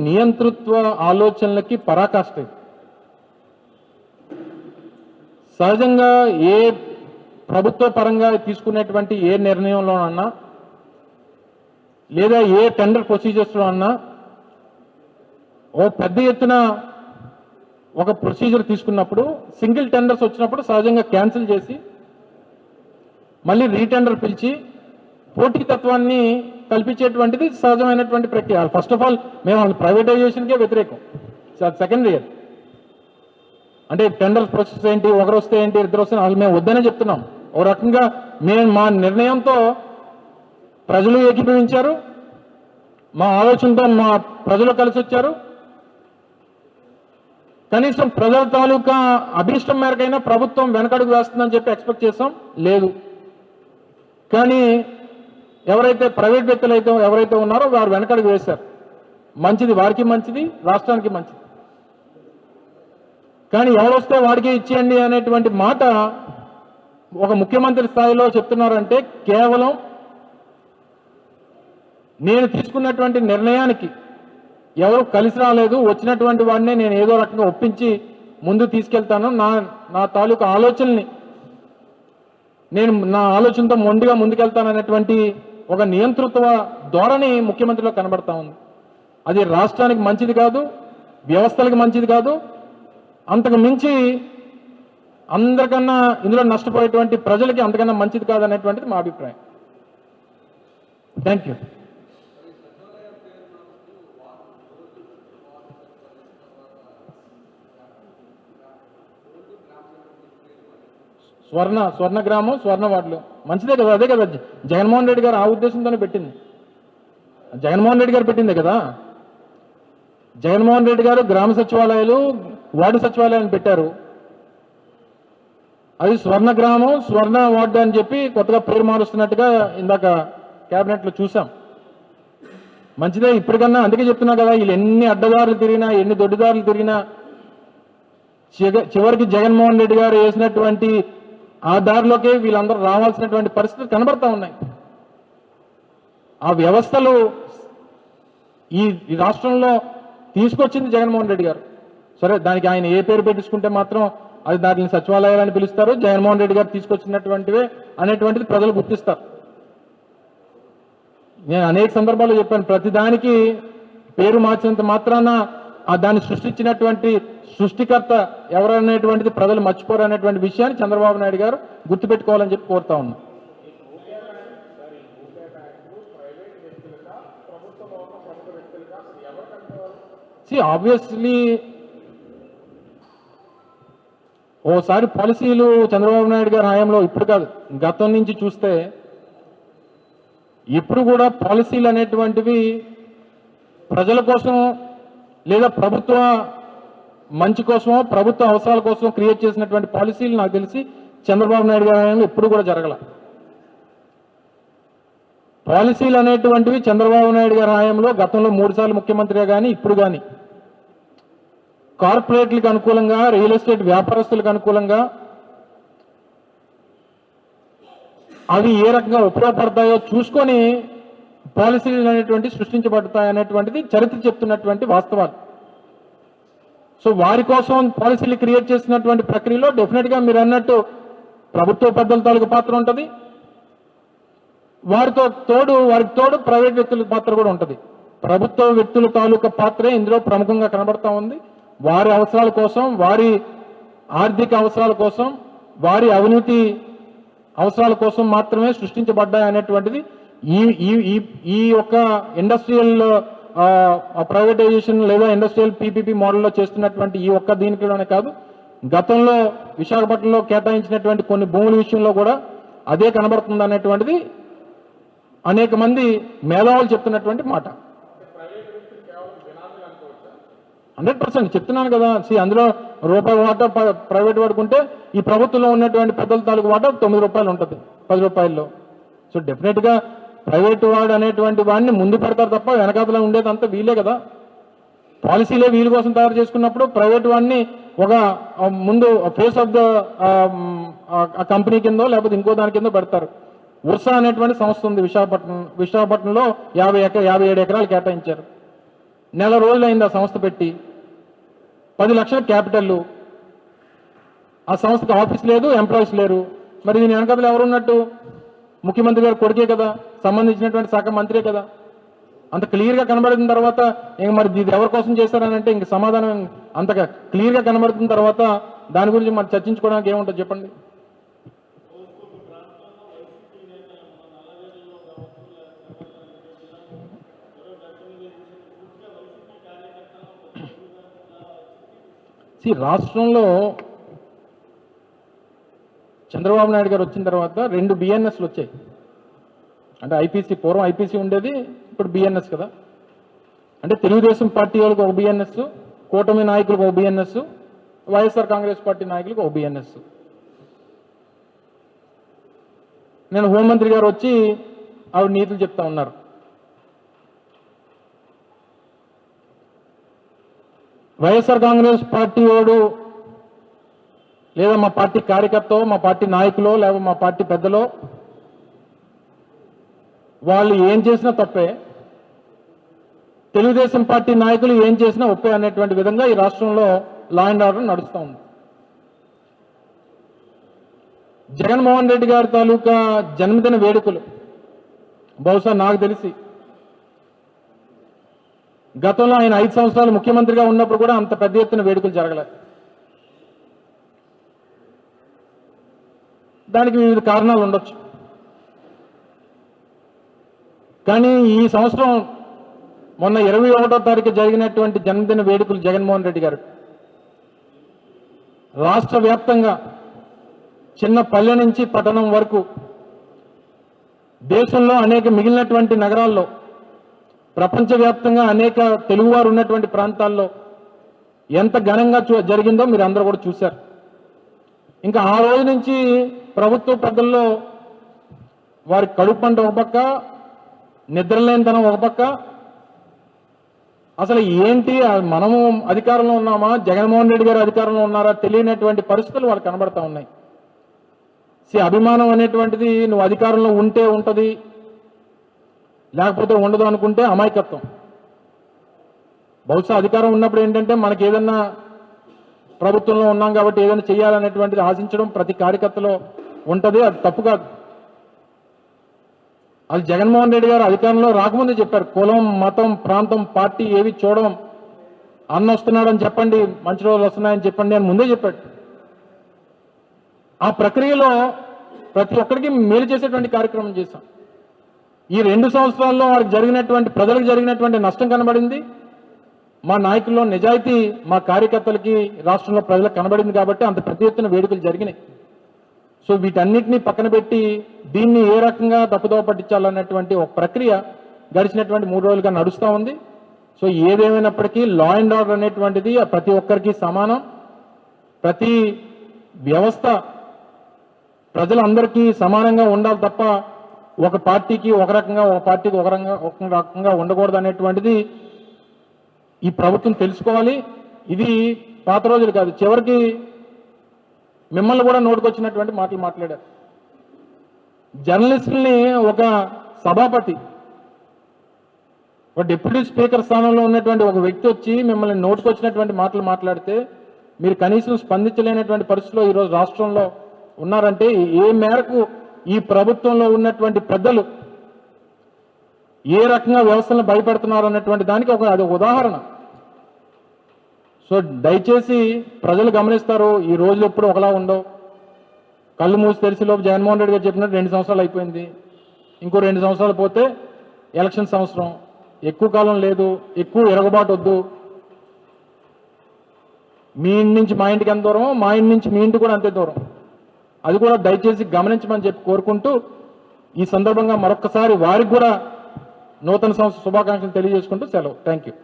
నియంతృత్వ ఆలోచనలకి పరాకాష్ట. సహజంగా ఏ ప్రభుత్వ పరంగా తీసుకునేటువంటి ఏ నిర్ణయంలోనన్నా లేదా ఏ టెండర్ ప్రొసీజర్స్లో అన్నా ఓ పెద్ద ఎత్తున ఒక ప్రొసీజర్ తీసుకున్నప్పుడు సింగిల్ టెండర్స్ వచ్చినప్పుడు సహజంగా క్యాన్సిల్ చేసి మళ్ళీ రీటెండర్ పిలిచి పోటీతత్వాన్ని కల్పించేటువంటిది సహజమైనటువంటి ప్రక్రియ. ఫస్ట్ ఆఫ్ ఆల్ మేము ప్రైవేటైజేషన్కే వ్యతిరేకం. సెకండరీ అంటే టెండర్ ప్రాసెస్ ఏంటి, ఒకరు వస్తే ఏంటి, ఇద్దరు వస్తే వాళ్ళు మేము వద్దనే చెప్తున్నాం. ఒక రకంగా మేము మా నిర్ణయంతో ప్రజలు ఏకీభవించారు, మా ఆలోచనతో మా ప్రజలు కలిసి వచ్చారు. కనీసం ప్రజల తాలూకా అభిష్టం మేరకైనా ప్రభుత్వం వెనకడుగు వేస్తుందని చెప్పి ఎక్స్పెక్ట్ చేస్తాం, లేదు. కానీ ఎవరైతే ప్రైవేట్ వ్యక్తులు అయితే ఎవరైతే ఉన్నారో వారు వెనకడుగు వేశారు. మంచిది, వారికి మంచిది, రాష్ట్రానికి మంచిది. కానీ ఎవరొస్తే వాడికి ఇచ్చేయండి అనేటువంటి మాట ఒక ముఖ్యమంత్రి స్థాయిలో చెప్తున్నారంటే కేవలం నేను తీసుకున్నటువంటి నిర్ణయానికి ఎవరు కలిసి రాలేదు, వచ్చినటువంటి వాడిని నేను ఏదో రకంగా ఒప్పించి ముందు తీసుకెళ్తాను, నా తాలూకా ఆలోచనల్ని నేను నా ఆలోచనతో మొండిగా ముందుకెళ్తాననేటువంటి ఒక నియంతృత్వ ధోరణి ముఖ్యమంత్రిలో కనబడతా ఉంది. అది రాష్ట్రానికి మంచిది కాదు, వ్యవస్థలకు మంచిది కాదు, అంతకు మించి అందరికన్నా ఇందులో నష్టపోయేటువంటి ప్రజలకి అంతకన్నా మంచిది కాదనేటువంటిది మా అభిప్రాయం. Thank you. స్వర్ణ గ్రామం, స్వర్ణ వార్డులు మంచిదే కదా, అదే కదా జగన్మోహన్ రెడ్డి గారు ఆ ఉద్దేశంతోనే పెట్టింది. జగన్మోహన్ రెడ్డి గారు పెట్టిందే కదా. జగన్మోహన్ రెడ్డి గారు గ్రామ సచివాలయాలు, వార్డు సచివాలయాన్ని పెట్టారు. అది స్వర్ణ గ్రామం, స్వర్ణ వార్డు అని చెప్పి కొత్తగా పేరు మారుస్తున్నట్టుగా ఇందాక క్యాబినెట్లో చూసాం. మంచిదే, ఇప్పటికన్నా అందుకే చెప్తున్నా కదా, వీళ్ళు ఎన్ని అడ్డదారులు తిరిగినా, ఎన్ని దొడ్డిదారులు తిరిగినా చివరికి జగన్మోహన్ రెడ్డి గారు వేసినటువంటి ఆ దారిలోకి వీళ్ళందరూ రావాల్సినటువంటి పరిస్థితులు కనబడతా ఉన్నాయి. ఆ వ్యవస్థలు ఈ రాష్ట్రంలో తీసుకొచ్చింది జగన్మోహన్ రెడ్డి గారు. సరే, దానికి ఆయన ఏ పేరు పెట్టించుకుంటే మాత్రం అది దానిని సచివాలయాలని పిలుస్తారు, జగన్మోహన్ రెడ్డి గారు తీసుకొచ్చినటువంటివే అనేటువంటిది ప్రజలు గుర్తిస్తారు. నేను అనేక సందర్భాల్లో చెప్పాను, ప్రతిదానికి పేరు మార్చినంత మాత్రాన దాన్ని సృష్టించినటువంటి సృష్టికర్త ఎవరనేటువంటిది ప్రజలు మర్చిపోరు అనేటువంటి విషయాన్ని చంద్రబాబు నాయుడు గారు గుర్తుపెట్టుకోవాలని చెప్పి కోరుతా ఉన్నాం. ఆబ్వియస్లీ ఓసారి పాలసీలు చంద్రబాబు నాయుడు గారి హయాంలో, ఇప్పుడు కాదు గతం నుంచి చూస్తే ఇప్పుడు కూడా పాలసీలు అనేటువంటివి ప్రజల కోసం లేదా ప్రభుత్వ మంచి కోసమో ప్రభుత్వ అవసరాల కోసం క్రియేట్ చేసినటువంటి పాలసీలు నాకు తెలిసి చంద్రబాబు నాయుడు గారి హయాంలో ఎప్పుడు కూడా జరగల. పాలసీలు అనేటువంటివి చంద్రబాబు నాయుడు గారి హయాంలో గతంలో 3 సార్లు ముఖ్యమంత్రిగా కానీ ఇప్పుడు కానీ కార్పొరేట్లకు అనుకూలంగా, రియల్ ఎస్టేట్ వ్యాపారస్తులకు అనుకూలంగా అవి ఏ రకంగా ఉపయోగపడతాయో చూసుకొని పాలసీలు అనేటువంటి సృష్టించబడతాయి అనేటువంటిది చరిత్ర చెప్తున్నటువంటి వాస్తవాలు. సో వారి కోసం పాలసీలు క్రియేట్ చేసినటువంటి ప్రక్రియలో డెఫినెట్గా మీరు అన్నట్టు ప్రభుత్వ పెద్దల తాలూకు పాత్ర ఉంటుంది, వారికి తోడు ప్రైవేట్ వ్యక్తుల పాత్ర కూడా ఉంటుంది. ప్రభుత్వ వ్యక్తుల తాలూకా పాత్రే ఇందులో ప్రముఖంగా కనబడతా ఉంది. వారి అవసరాల కోసం, వారి ఆర్థిక అవసరాల కోసం, వారి అవినీతి అవసరాల కోసం మాత్రమే సృష్టించబడ్డాయి అనేటువంటిది ఈ యొక్క ఇండస్ట్రియల్ ప్రైవేటైజేషన్ లేదా ఇండస్ట్రియల్ పీపీపీ మోడల్లో చేస్తున్నటువంటి ఈ ఒక్క దీనికిలోనే కాదు, గతంలో విశాఖపట్నంలో కేటాయించినటువంటి కొన్ని భూముల విషయంలో కూడా అదే కనబడుతుంది అనేటువంటిది అనేక మంది మేధావులు చెప్తున్నటువంటి మాట. 100% చెప్తున్నాను కదా. అందులో రూపాయి వాటా ప్రైవేట్ వాడుకుంటే ఈ ప్రభుత్వంలో ఉన్నటువంటి పెద్దల తాలూకు వాటా 9 రూపాయలు ఉంటుంది 10 రూపాయల్లో. సో డెఫినెట్గా ప్రైవేటు వాడు అనేటువంటి వాడిని ముందు పెడతారు తప్ప వెనకాతలో ఉండేదంతా వీలే కదా. పాలసీలే వీళ్ళ కోసం తయారు చేసుకున్నప్పుడు ప్రైవేట్ వాడిని ఒక ముందు ఫేస్ ఆఫ్ ద కంపెనీ కిందో లేకపోతే ఇంకో దాని కిందో పెడతారు. ఉర్సా అనేటువంటి సంస్థ ఉంది విశాఖపట్నంలో 57 ఎకరాలు కేటాయించారు. నెల రోజులైంది ఆ సంస్థ పెట్టి, 10 లక్షల క్యాపిటల్, ఆ సంస్థకు ఆఫీస్ లేదు, ఎంప్లాయీస్ లేరు. మరి దీని వెనకతలు ఎవరున్నట్టు? ముఖ్యమంత్రి గారు కొడుకే కదా, సంబంధించినటువంటి శాఖ మంత్రే కదా. అంత క్లియర్గా కనబడిన తర్వాత ఇంక మరి ఇది ఎవరి కోసం చేశారని అంటే ఇంక సమాధానం అంతగా క్లియర్గా కనబడుతున్న తర్వాత దాని గురించి మరి చర్చించుకోవడానికి ఏముంటుంది చెప్పండి? రాష్ట్రంలో చంద్రబాబు నాయుడు గారు వచ్చిన తర్వాత 2 బిఎన్ఎస్లు వచ్చాయి. అంటే ఐపీసీ, పూర్వం ఐపీసీ ఉండేది, ఇప్పుడు బిఎన్ఎస్ కదా. అంటే తెలుగుదేశం పార్టీ వాళ్ళకి ఒక బిఎన్ఎస్, కూటమి నాయకులకు ఒక బిఎన్ఎస్, వైఎస్ఆర్ కాంగ్రెస్ పార్టీ నాయకులకు ఒక బిఎన్ఎస్. నేను హోంమంత్రి గారు వచ్చి ఆవిడ నీతులు చెప్తా ఉన్నారు. వైఎస్ఆర్ కాంగ్రెస్ పార్టీ వాడు లేదా మా పార్టీ కార్యకర్త, మా పార్టీ నాయకులో, లేదా మా పార్టీ పెద్దలో వాళ్ళు ఏం చేసినా తప్పే, తెలుగుదేశం పార్టీ నాయకులు ఏం చేసినా ఒప్పే అనేటువంటి విధంగా ఈ రాష్ట్రంలో లా అండ్ ఆర్డర్ నడుస్తూ ఉంది. జగన్మోహన్ రెడ్డి గారి తాలూకా జన్మదిన వేడుకలు బహుశా నాకు తెలిసి గతంలో ఆయన 5 సంవత్సరాలు ముఖ్యమంత్రిగా ఉన్నప్పుడు కూడా అంత పెద్ద ఎత్తున వేడుకలు జరగలేదు. దానికి వివిధ కారణాలు ఉండొచ్చు. కానీ ఈ సంవత్సరం మొన్న 21వ తారీఖు జరిగినటువంటి జన్మదిన వేడుకలు జగన్మోహన్ రెడ్డి గారు రాష్ట్ర వ్యాప్తంగా చిన్న పల్లె నుంచి పట్టణం వరకు దేశంలో అనేక మిగిలినటువంటి నగరాల్లో, ప్రపంచవ్యాప్తంగా అనేక తెలుగువారు ఉన్నటువంటి ప్రాంతాల్లో ఎంత ఘనంగా జరిగిందో మీరు అందరూ కూడా చూశారు. ఇంకా ఆ రోజు నుంచి ప్రభుత్వ పెద్దల్లో వారి కడుపు పంట ఒక పక్క, నిద్రలేనితనం ఒక పక్క, అసలు ఏంటి మనము అధికారంలో ఉన్నామా, జగన్మోహన్ రెడ్డి గారు అధికారంలో ఉన్నారా తెలియనటువంటి పరిస్థితులు వాళ్ళకి కనబడతా ఉన్నాయి. అభిమానం అనేటువంటిది నువ్వు అధికారంలో ఉంటే ఉంటుంది, లేకపోతే ఉండదు అనుకుంటే అమాయకత్వం. బహుశా అధికారం ఉన్నప్పుడు ఏంటంటే మనకి ఏదన్నా ప్రభుత్వంలో ఉన్నాం కాబట్టి ఏదైనా చేయాలనేటువంటిది ఆశించడం ప్రతి కార్యకర్తలో ఉంటుంది, అది తప్పు కాదు. అది జగన్మోహన్ రెడ్డి గారు అధికారంలో రాకముందే చెప్పారు, కులం, మతం, ప్రాంతం, పార్టీ ఏవి చూడడం, అన్న వస్తున్నాడని చెప్పండి, మంచి రోజులు వస్తున్నాయని చెప్పండి అని ముందే చెప్పాడు. ఆ ప్రక్రియలో ప్రతి ఒక్కరికి మేలు చేసేటువంటి కార్యక్రమం చేశాం. ఈ 2 సంవత్సరాల్లో వారికి జరిగినటువంటి, ప్రజలకు జరిగినటువంటి నష్టం కనబడింది. మా నాయకుల్లో నిజాయితీ మా కార్యకర్తలకి, రాష్ట్రంలో ప్రజలకు కనబడింది కాబట్టి అంత పెద్ద ఎత్తున వేడుకలు జరిగినాయి. సో వీటన్నిటినీ పక్కన పెట్టి దీన్ని ఏ రకంగా తప్పుదోవ పట్టించాలన్నటువంటి ఒక ప్రక్రియ గడిచినటువంటి 3 రోజులుగా నడుస్తూ ఉంది. సో ఏదేమైనప్పటికీ లా అండ్ ఆర్డర్ అనేటువంటిది ప్రతి ఒక్కరికి సమానం. ప్రతి వ్యవస్థ ప్రజలందరికీ సమానంగా ఉండాలి తప్ప ఒక పార్టీకి ఒక రకంగా, ఒక పార్టీకి ఒక రకంగా ఉండకూడదు అనేటువంటిది ఈ ప్రభుత్వం తెలుసుకోవాలి. ఇది పాత రోజులు కాదు, చివరికి మిమ్మల్ని కూడా నోటుకొచ్చినటువంటి మాటలు మాట్లాడారు. జర్నలిస్టుల్ని ఒక సభాపతి, ఒక డిప్యూటీ స్పీకర్ స్థానంలో ఉన్నటువంటి ఒక వ్యక్తి వచ్చి మిమ్మల్ని నోటుకొచ్చినటువంటి మాటలు మాట్లాడితే మీరు కనీసం స్పందించలేనటువంటి పరిస్థితిలో ఈరోజు రాష్ట్రంలో ఉన్నారంటే ఏ మేరకు ఈ ప్రభుత్వంలో ఉన్నటువంటి పెద్దలు ఏ రకంగా వ్యవస్థలను భయపెడుతున్నారు అన్నటువంటి దానికి అది ఉదాహరణ. సో దయచేసి ప్రజలు గమనిస్తారు, ఈ రోజులు ఎప్పుడు ఒకలా ఉండవు. కళ్ళు మూసి తెరిచేలోపు జగన్మోహన్ రెడ్డి గారు చెప్పినట్టు 2 సంవత్సరాలు అయిపోయింది. ఇంకో 2 సంవత్సరాలు పోతే ఎలక్షన్ సంవత్సరం. ఎక్కువ కాలం లేదు, ఎక్కువ ఎరగబాటు వద్దు. మీ ఇంటి నుంచి మా ఇంటికి ఎంత దూరం, మా ఇంటి నుంచి మీ ఇంటి కూడా అంతే దూరం. అది కూడా దయచేసి గమనించమని చెప్పి కోరుకుంటూ ఈ సందర్భంగా మరొక్కసారి వారికి కూడా నూతన సంవత్సర శుభాకాంక్షలు తెలియజేసుకుంటూ సెలవు. Thank you.